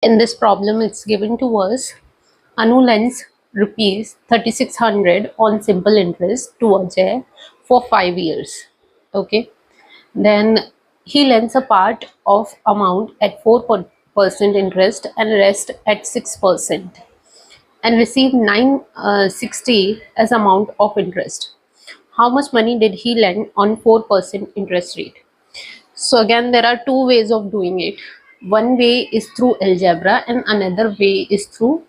In this problem, it's given to us Anu lends rupees 3600 on simple interest to Ajay for 5 years. Okay, then he lends a part of amount at 4% interest and rest at 6% and received 960 as amount of interest. How much money did he lend on 4% interest rate? So again, there are two ways of doing it. One way is through algebra and another way is through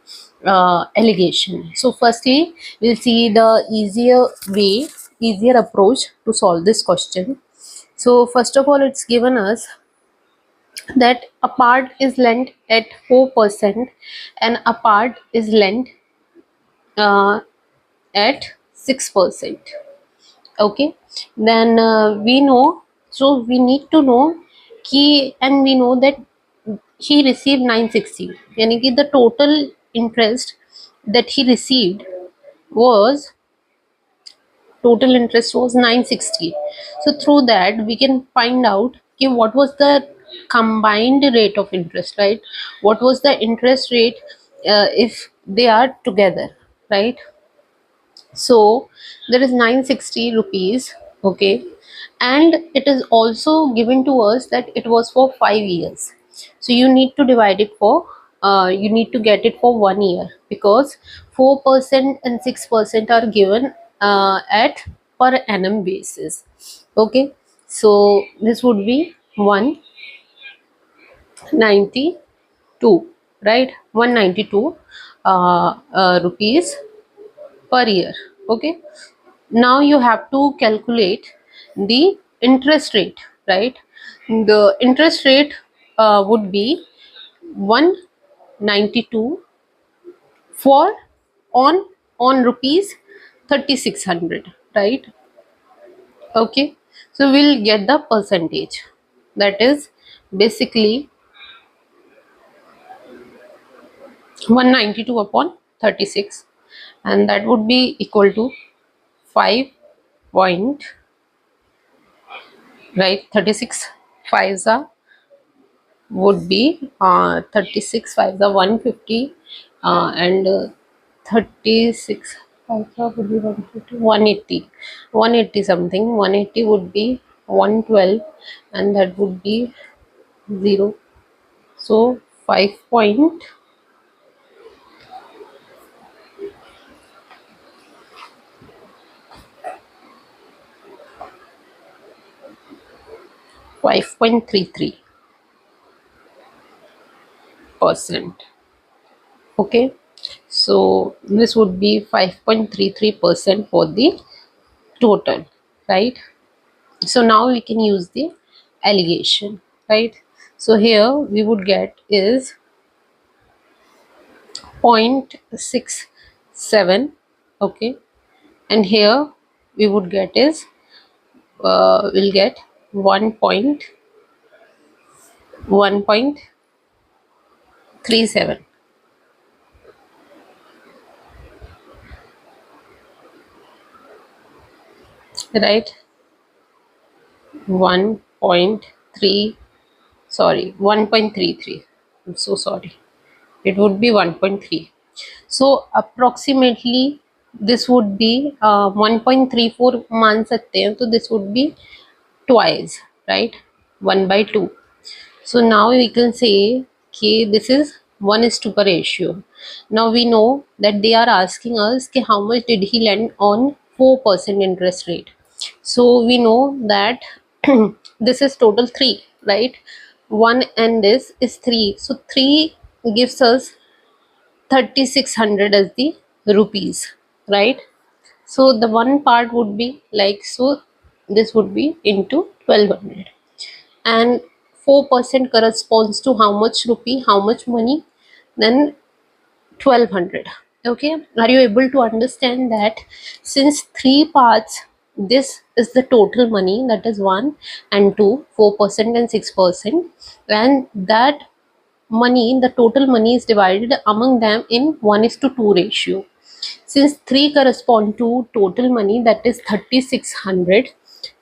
allegation. So firstly, we'll see the easier approach to solve this question. So first of all, it's given us that a part is lent at 4% and a part is lent uh, at 6%. Okay, then we know, so we need to know key, and we know that he received 960, yani ki the total interest that he received was 960. So through that we can find out ki what was the combined rate of interest, right? What was the interest rate if they are together, right? So there is 960 rupees. Okay, and it is also given to us that it was for 5 years. So you need to divide it for you need to get it for 1 year, because 4% and 6% are given at per annum basis. Okay, so this would be 192, right? 192 rupees per year. Okay, now you have to calculate the interest rate, right? The interest rate would be 192 for on rupees 3600, right? Okay, so we'll get the percentage, that is basically 192 upon 36, and that would be equal to 5 point, right? 36 fives are would be 36 5s are 150, and 36 5s are would be 150, 180 something. 180 would be 112, and that would be 0. So 5 point 5.33%. Okay, so this would be 5.33% for the total, right? So now we can use the allegation, right? So here we would get is 0.67. Okay, and here we would get is we'll get 1.37, right? 1.3, sorry, 1.33, I'm so sorry, it would be 1.3. So approximately this would be 1.34 मान सकते हैं, तो this would be twice, right? 1/2. So now we can say okay, this is 1:2 का ratio. Now we know that they are asking us कि how much did he lend on 4% interest rate. So we know that this is total 3, right? 1 and this is 3. So 3 gives us 3600 as the rupees, right? So the one part would be like so, this would be into 1200, and 4% corresponds to how much rupee, how much money? Then 1200. Okay, are you able to understand that since three parts, this is the total money, that is 1 and 2, 4% and 6%, and that money, the total money is divided among them in 1:2 ratio. Since 3 correspond to total money, that is 3600,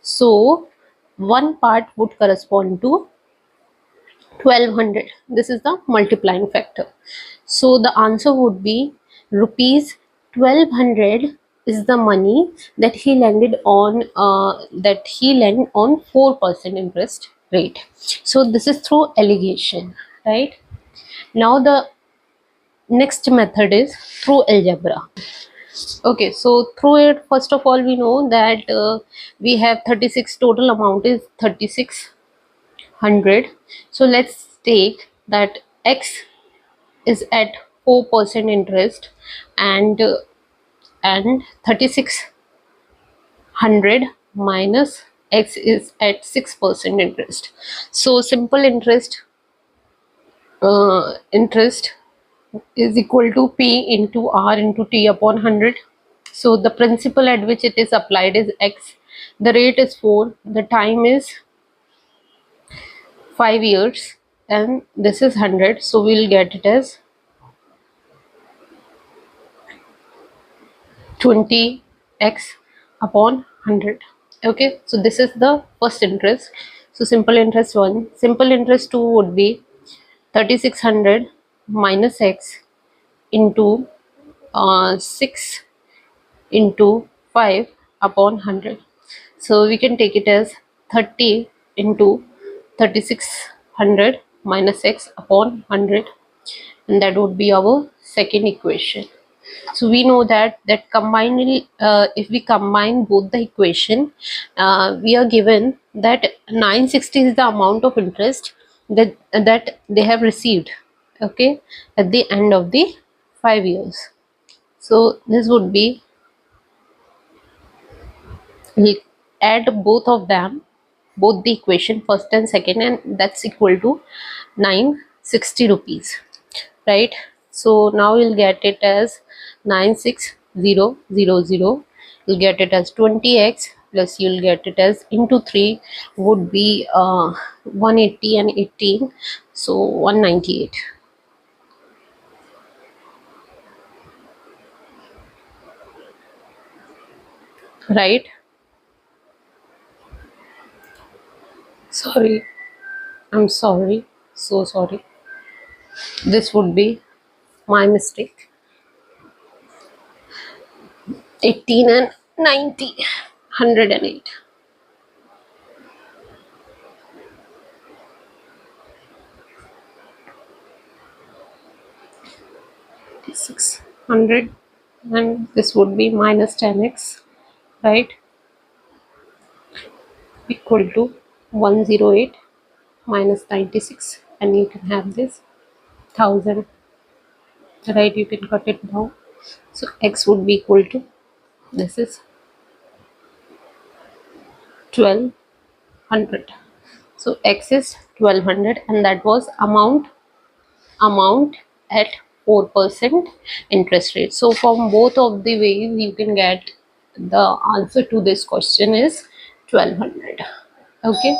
so one part would correspond to 1200. This is the multiplying factor. So the answer would be rupees 1200 is the money that he lended on 4% interest rate. So this is through allegation, right? Now the next method is through algebra. Okay, so through it, first of all, we know that we have 36, total amount is 3600. So let's take that x is at 4% interest, and 3600 minus x is at 6% interest. So simple interest is equal to p into r into t upon 100. So the principal at which it is applied is x, the rate is 4, the time is 5 years, and this is 100, so we'll get it as 20x upon 100. Okay, so this is the first interest. So simple interest 1, simple interest 2 would be 3600 minus x into 6 into 5 upon 100. So we can take it as 30 into 3600 minus x upon 100, and that would be our second equation. So we know that if we combine both the equation, we are given that 960 is the amount of interest that they have received, okay, at the end of the 5 years. So this would be, we'll add both of them, both the equation first and second, and that's equal to 960 rupees, right? So now you'll get it as 96000. You'll get it as 20x plus you'll get it as into 3 would be 180 and 18, so 198, right? Sorry, I'm sorry, so sorry. This would be my mistake. 18 and 90, 108. 600, and this would be minus 10x, right, equal to 108 minus 96, and you can have this 1000, right? You can cut it down. So x would be equal to, this is 1200. So x is 1200, and that was amount at 4% interest rate. So from both of the ways you can get the answer to this question is 1200. Okay,